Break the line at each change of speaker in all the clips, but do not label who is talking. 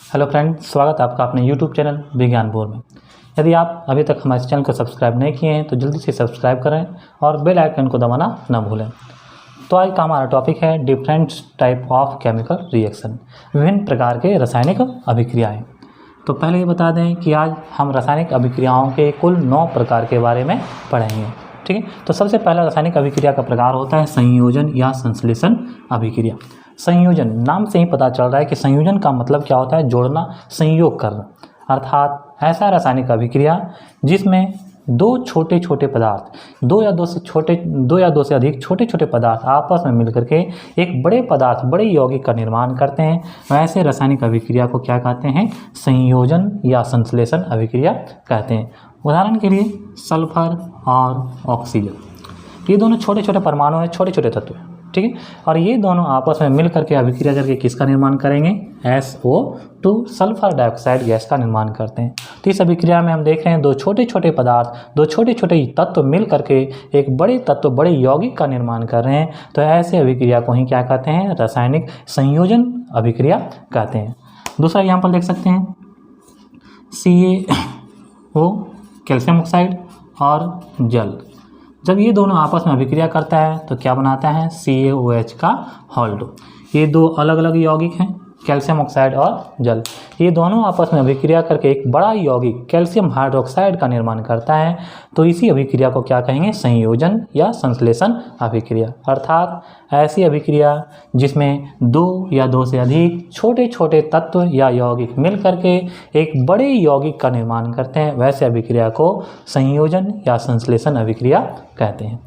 Hello friend, स्वागत है आपका अपने यूट्यूब चैनल विज्ञान बोर में। यदि आप अभी तक हमारे चैनल को सब्सक्राइब नहीं किए हैं तो जल्दी से सब्सक्राइब करें और बेल आइकन को दबाना न भूलें। तो आज का हमारा टॉपिक है different type of chemical reaction, विभिन्न प्रकार के रासायनिक अभिक्रियाएँ। तो पहले ये बता दें कि आज हम रासायनिक अभिक्रियाओं के कुल 9 प्रकार के बारे में पढ़ेंगे। ठीक है, तो सबसे पहला रासायनिक अभिक्रिया का प्रकार होता है संयोजन या संश्लेषण अभिक्रिया। संयोजन, नाम से ही पता चल रहा है कि संयोजन का मतलब क्या होता है, जोड़ना, संयोग करना। अर्थात ऐसा रासायनिक अभिक्रिया जिसमें दो छोटे छोटे पदार्थ, दो या दो से अधिक छोटे छोटे पदार्थ आपस में मिलकर के एक बड़े पदार्थ, बड़े यौगिक का निर्माण करते हैं, वैसे रासायनिक अभिक्रिया को क्या कहते हैं, संयोजन या संश्लेषण अभिक्रिया कहते हैं। उदाहरण के लिए सल्फर और ऑक्सीजन, ये दोनों छोटे छोटे परमाणु हैं, छोटे छोटे तत्व हैं। ठीक है, और ये दोनों आपस में मिल करके अभिक्रिया करके किसका निर्माण करेंगे, SO2 सल्फर डाइऑक्साइड गैस का निर्माण करते हैं। तो इस अभिक्रिया में हम देख रहे हैं दो छोटे छोटे पदार्थ, दो छोटे छोटे तत्व मिल करके एक बड़े तत्व, बड़े यौगिक का निर्माण कर रहे हैं। तो ऐसे अभिक्रिया को ही क्या कहते हैं, रासायनिक संयोजन अभिक्रिया कहते हैं। दूसरा एग्जाम्पल देख सकते हैं, CaO कैल्शियम ऑक्साइड और जल। जब ये दोनों आपस में अभिक्रिया करता है तो क्या बनाता है, CaOH का हॉल्डो। ये दो अलग अलग यौगिक हैं, कैल्शियम ऑक्साइड और जल। ये दोनों आपस में अभिक्रिया करके एक बड़ा यौगिक कैल्शियम हाइड्रोक्साइड का निर्माण करता है। तो इसी अभिक्रिया को क्या कहेंगे, संयोजन या संश्लेषण अभिक्रिया। अर्थात ऐसी अभिक्रिया जिसमें दो या दो से अधिक छोटे छोटे तत्व या यौगिक मिल करके एक बड़े यौगिक का निर्माण करते हैं, वैसे अभिक्रिया को संयोजन या संश्लेषण अभिक्रिया कहते हैं।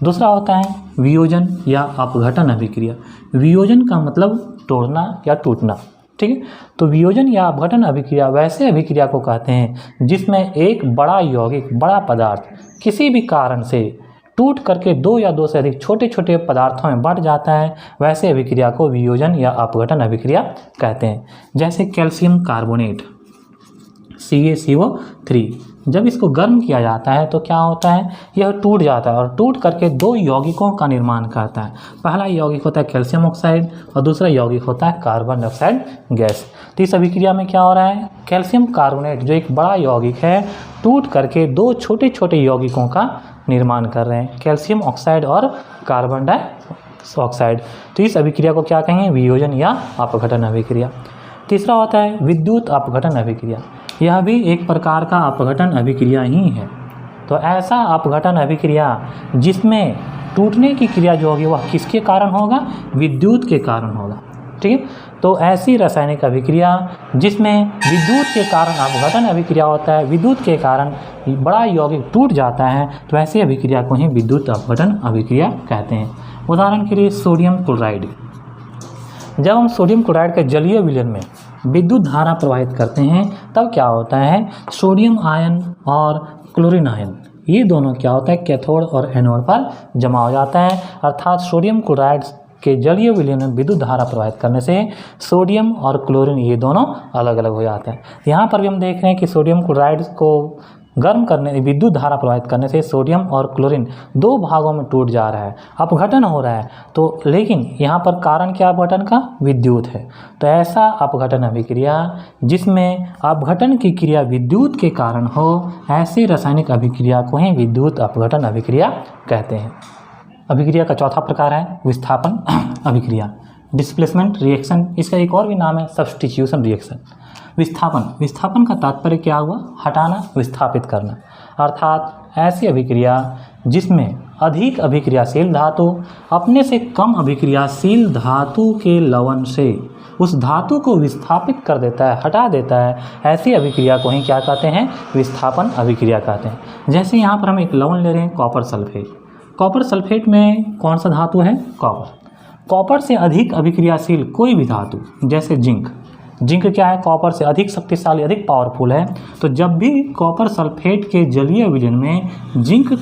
दूसरा होता है वियोजन या अपघटन अभिक्रिया। वियोजन का मतलब तोड़ना या टूटना। ठीक है, तो वियोजन या अपघटन अभिक्रिया वैसे अभिक्रिया को कहते हैं जिसमें एक बड़ा यौगिक, बड़ा पदार्थ किसी भी कारण से टूट करके दो या दो से अधिक छोटे छोटे पदार्थों में बढ़ जाता है, वैसे अभिक्रिया को वियोजन या अपघटन अभिक्रिया कहते हैं। जैसे कैल्शियम कार्बोनेट CaCO3, जब इसको गर्म किया जाता है तो क्या होता है, यह टूट जाता है और टूट करके दो यौगिकों का निर्माण करता है। पहला यौगिक होता है कैल्शियम ऑक्साइड और दूसरा यौगिक होता है कार्बन डाइऑक्साइड गैस। तो इस अभिक्रिया में क्या हो रहा है, कैल्शियम कार्बोनेट जो एक बड़ा यौगिक है टूट करके दो छोटे छोटे यौगिकों का निर्माण कर रहे हैं, कैल्शियम ऑक्साइड और कार्बन डाइऑक्साइड। तो इस अभिक्रिया को क्या कहेंगे, वियोजन या अपघटन अभिक्रिया। तीसरा होता है विद्युत अपघटन अभिक्रिया। यह भी एक प्रकार का अपघटन अभिक्रिया ही है। तो ऐसा अपघटन अभिक्रिया जिसमें टूटने की क्रिया जो होगी वह किसके कारण होगा, विद्युत के कारण होगा। ठीक है, तो ऐसी रासायनिक अभिक्रिया जिसमें विद्युत के कारण अपघटन अभिक्रिया होता है, विद्युत के कारण बड़ा यौगिक टूट जाता है, तो ऐसी अभिक्रिया को ही विद्युत अपघटन अभिक्रिया कहते हैं। उदाहरण के लिए सोडियम क्लोराइड। जब हम सोडियम क्लोराइड के जलीय विलयन में विद्युत धारा प्रवाहित करते हैं तब क्या होता है, सोडियम आयन और क्लोरीन आयन ये दोनों क्या होता है, कैथोड और एनोड पर जमा हो जाता है। अर्थात सोडियम क्लोराइड के जलीय विलयन में विद्युत धारा प्रवाहित करने से सोडियम और क्लोरीन ये दोनों अलग अलग हो जाते हैं। यहाँ पर भी हम देख रहे हैं कि सोडियम क्लोराइड को गर्म करने, विद्युत धारा प्रवाहित करने से सोडियम और क्लोरीन दो भागों में टूट जा रहा है, अपघटन हो रहा है। तो लेकिन यहाँ पर कारण क्या अपघटन का, विद्युत है। तो ऐसा अपघटन अभिक्रिया जिसमें अपघटन की क्रिया विद्युत के कारण हो, ऐसी रासायनिक अभिक्रिया को ही विद्युत अपघटन अभिक्रिया कहते हैं। अभिक्रिया का चौथा प्रकार है विस्थापन अभिक्रिया, डिस्प्लेसमेंट रिएक्शन। इसका एक और भी नाम है सब्स्टिट्यूशन रिएक्शन। विस्थापन का तात्पर्य क्या हुआ, हटाना, विस्थापित करना। अर्थात ऐसी अभिक्रिया जिसमें अधिक अभिक्रियाशील धातु अपने से कम अभिक्रियाशील धातु के लवण से उस धातु को विस्थापित कर देता है, हटा देता है, ऐसी अभिक्रिया को ही क्या कहते हैं, विस्थापन अभिक्रिया कहते हैं। जैसे यहाँ पर हम एक लवण ले रहे हैं कॉपर सल्फेट। कॉपर सल्फेट में कौन सा धातु है, कॉपर। कॉपर से अधिक अभिक्रियाशील कोई भी धातु जैसे जिंक क्या है, कॉपर से अधिक शक्तिशाली, अधिक पावरफुल है। तो जब भी कॉपर सल्फेट के जलीय विलयन में जिंक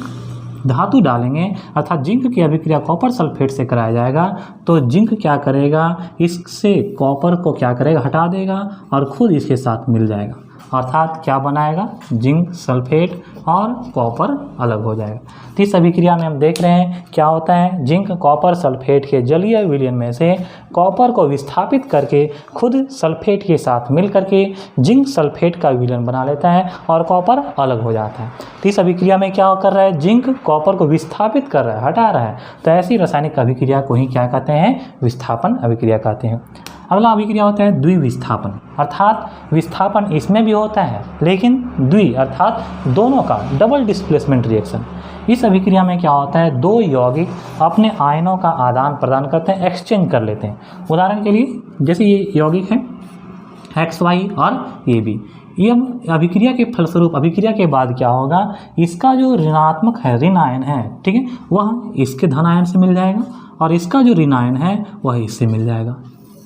धातु डालेंगे, अर्थात जिंक की अभिक्रिया कॉपर सल्फेट से कराया जाएगा, तो जिंक क्या करेगा, इससे कॉपर को क्या करेगा, हटा देगा और खुद इसके साथ मिल जाएगा। अर्थात क्या बनाएगा, जिंक सल्फेट और कॉपर अलग हो जाएगा। तो इस अभिक्रिया में हम देख रहे हैं क्या होता है, जिंक कॉपर सल्फेट के जलीय विलयन में से कॉपर को विस्थापित करके खुद सल्फेट के साथ मिल करके जिंक सल्फेट का विलयन बना लेता है और कॉपर अलग हो जाता है। तो इस अभिक्रिया में क्या कर रहा है, जिंक कॉपर को विस्थापित कर रहा है, हटा रहा है। तो ऐसी रासायनिक अभिक्रिया को ही क्या कहते हैं, विस्थापन अभिक्रिया कहते हैं। अगला अभिक्रिया होता है द्विविस्थापन, अर्थात विस्थापन इसमें भी होता है लेकिन द्वि अर्थात दोनों का डबल डिस्प्लेसमेंट रिएक्शन। इस अभिक्रिया में क्या होता है, दो यौगिक अपने आयनों का आदान प्रदान करते हैं, एक्सचेंज कर लेते हैं। उदाहरण के लिए जैसे ये यौगिक है XY और AB, ये अभिक्रिया के फलस्वरूप अभिक्रिया के बाद क्या होगा, इसका जो ऋणात्मक है ऋण आयन है, ठीक है, वह इसके धन आयन से मिल जाएगा और इसका जो ऋण आयन है वह इससे मिल जाएगा।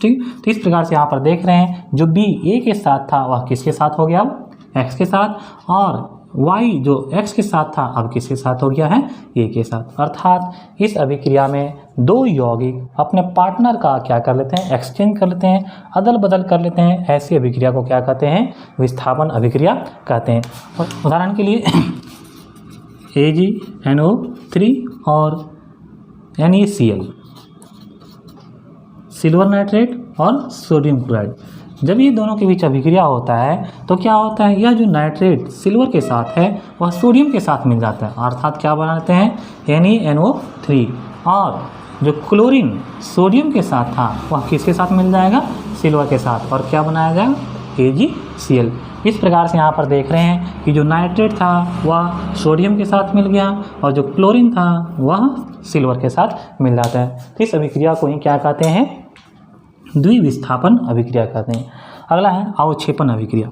ठीक, तो इस प्रकार से यहाँ पर देख रहे हैं जो B A के साथ था वह किसके साथ हो गया, अब X के साथ, और Y जो X के साथ था अब किसके साथ हो गया है, A के साथ। अर्थात इस अभिक्रिया में दो यौगिक अपने पार्टनर का क्या कर लेते हैं, एक्सचेंज कर लेते हैं, अदल बदल कर लेते हैं। ऐसी अभिक्रिया को क्या कहते हैं, विस्थापन अभिक्रिया कहते हैं। उदाहरण के लिए AgNO3 और NaCl, सिल्वर नाइट्रेट और सोडियम क्लोराइड, जब ये दोनों के बीच अभिक्रिया होता है तो क्या होता है, यह जो नाइट्रेट सिल्वर के साथ है वह सोडियम के साथ मिल जाता है, अर्थात क्या बनाते हैं NaNO3, और जो क्लोरीन सोडियम के साथ था वह किसके साथ मिल जाएगा, सिल्वर के साथ, और क्या बनाया जाएगा AgCl। इस प्रकार से यहाँ पर देख रहे हैं कि जो नाइट्रेट था वह सोडियम के साथ मिल गया और जो क्लोरीन था वह सिल्वर के साथ मिल जाता है। तो इस अभिक्रिया को ही क्या कहते हैं, द्विविस्थापन अभिक्रिया कहते हैं। अगला है अवक्षेपण अभिक्रिया।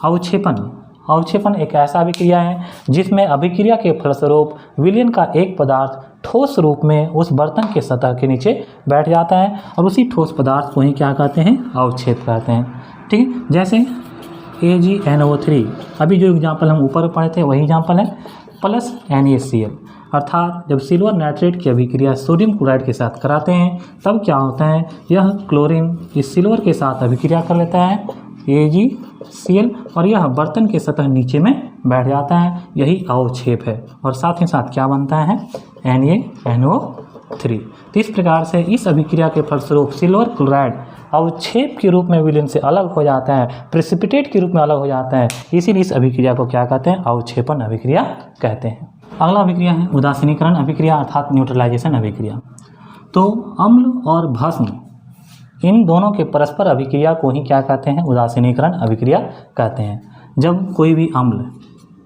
अवक्षेपण एक ऐसा अभिक्रिया है जिसमें अभिक्रिया के फलस्वरूप विलयन का एक पदार्थ ठोस रूप में उस बर्तन के सतह के नीचे बैठ जाता है और उसी ठोस पदार्थ को ही क्या कहते हैं, अवक्षेप कहते हैं। ठीक है, जैसे AgNO3, अभी जो एग्जाम्पल हम ऊपर पढ़े थे वही एग्जाम्पल है, प्लस NaCl, अर्थात जब सिल्वर नाइट्रेट की अभिक्रिया सोडियम क्लोराइड के साथ कराते हैं तब क्या होता है, यह क्लोरीन इस सिल्वर के साथ अभिक्रिया कर लेता है AgCl और यह बर्तन के सतह नीचे में बैठ जाता है, यही अवक्षेप है। और साथ ही साथ क्या बनता है, NaNO3। तो इस प्रकार से इस अभिक्रिया के फलस्वरूप सिल्वर क्लोराइड अवक्षेप के रूप में विलयन से अलग हो जाता है, प्रेसिपिटेट के रूप में अलग हो जाता है, इसीलिए इस अभिक्रिया को क्या कहते हैं, अवक्षेपण अभिक्रिया कहते हैं। अगला अभिक्रिया है उदासीनीकरण अभिक्रिया अर्थात न्यूट्रलाइजेशन अभिक्रिया। तो अम्ल और भस्म इन दोनों के परस्पर अभिक्रिया को ही क्या कहते हैं, उदासीनीकरण अभिक्रिया कहते हैं। जब कोई भी अम्ल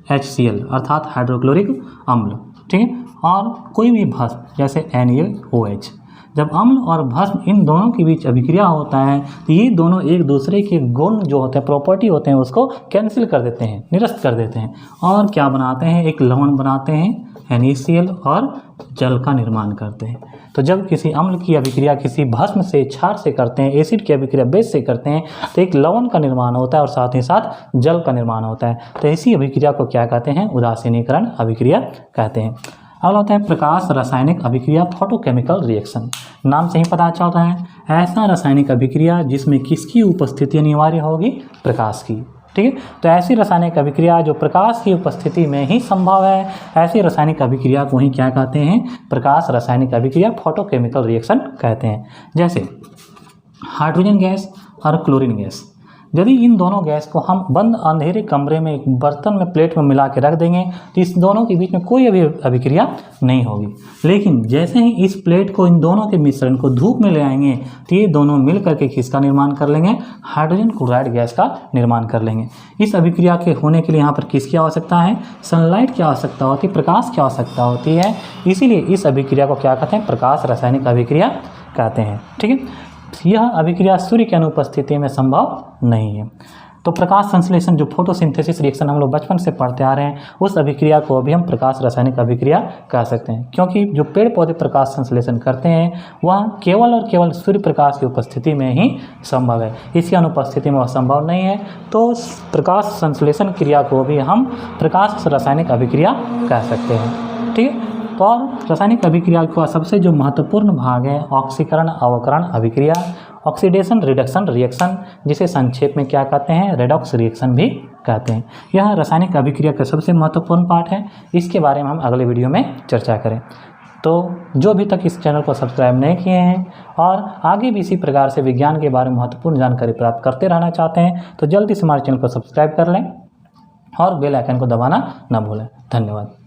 HCl अर्थात हाइड्रोक्लोरिक अम्ल, ठीक है, और कोई भी भस्म जैसे NaOH, जब अम्ल और भस्म इन दोनों के बीच अभिक्रिया होता है तो ये दोनों एक दूसरे के गुण जो होते हैं, प्रॉपर्टी होते हैं, उसको कैंसिल कर देते हैं, निरस्त कर देते हैं और क्या बनाते हैं, एक लवण बनाते हैं NaCl और जल का निर्माण करते हैं। तो जब किसी अम्ल की अभिक्रिया किसी भस्म से, क्षार से करते हैं, एसिड की अभिक्रिया बेस से करते हैं तो एक लवण का निर्माण होता है और साथ ही साथ जल का निर्माण होता है। तो इसी अभिक्रिया को क्या कहते हैं, उदासीनीकरण अभिक्रिया कहते हैं। अगला होता है प्रकाश रासायनिक अभिक्रिया, फोटोकेमिकल रिएक्शन। नाम से ही पता चल रहा है, ऐसा रासायनिक अभिक्रिया जिसमें किसकी उपस्थिति अनिवार्य होगी, प्रकाश की। ठीक है, तो ऐसी रासायनिक अभिक्रिया जो प्रकाश की उपस्थिति में ही संभव है, ऐसी रासायनिक अभिक्रिया को ही क्या कहते हैं, प्रकाश रासायनिक अभिक्रिया, फोटोकेमिकल रिएक्शन कहते हैं। जैसे हाइड्रोजन गैस और क्लोरीन गैस, यदि इन दोनों गैस को हम बंद अंधेरे कमरे में एक बर्तन में प्लेट में मिला के रख देंगे तो इस दोनों के बीच में कोई अभिक्रिया नहीं होगी। लेकिन जैसे ही इस प्लेट को, इन दोनों के मिश्रण को धूप में ले आएंगे तो ये दोनों मिल करके किसका निर्माण कर लेंगे, हाइड्रोजन क्लोराइड गैस का निर्माण कर लेंगे। इस अभिक्रिया के होने के लिए यहाँ पर किसकी आवश्यकता है, सनलाइट की आवश्यकता होती है, प्रकाश की आवश्यकता होती है। इसीलिए इस अभिक्रिया को क्या कहते हैं, प्रकाश रासायनिक अभिक्रिया कहते हैं। ठीक है, यह अभिक्रिया सूर्य की अनुपस्थिति में संभव नहीं है। तो प्रकाश संश्लेषण जो फोटोसिंथेसिस रिएक्शन हम लोग बचपन से पढ़ते आ रहे हैं, उस अभिक्रिया को भी हम प्रकाश रासायनिक अभिक्रिया कह सकते हैं, क्योंकि जो पेड़ पौधे प्रकाश संश्लेषण करते हैं वह केवल और केवल सूर्य प्रकाश की उपस्थिति में ही संभव है, इसकी अनुपस्थिति में वह संभव नहीं है। तो प्रकाश संश्लेषण क्रिया को भी हम प्रकाश रासायनिक अभिक्रिया कह सकते हैं। ठीक है, और रासायनिक अभिक्रिया का सबसे जो महत्वपूर्ण भाग है ऑक्सीकरण अवकरण अभिक्रिया, ऑक्सीडेशन रिडक्शन रिएक्शन, जिसे संक्षेप में क्या कहते हैं, रेडॉक्स रिएक्शन भी कहते हैं। यह रासायनिक अभिक्रिया का सबसे महत्वपूर्ण पार्ट है। इसके बारे में हम अगले वीडियो में चर्चा करें। तो जो अभी तक इस चैनल को सब्सक्राइब नहीं किए हैं और आगे भी इसी प्रकार से विज्ञान के बारे में महत्वपूर्ण जानकारी प्राप्त करते रहना चाहते हैं तो जल्दी से हमारे चैनल को सब्सक्राइब कर लें और बेल आइकन को दबाना न भूलें। धन्यवाद।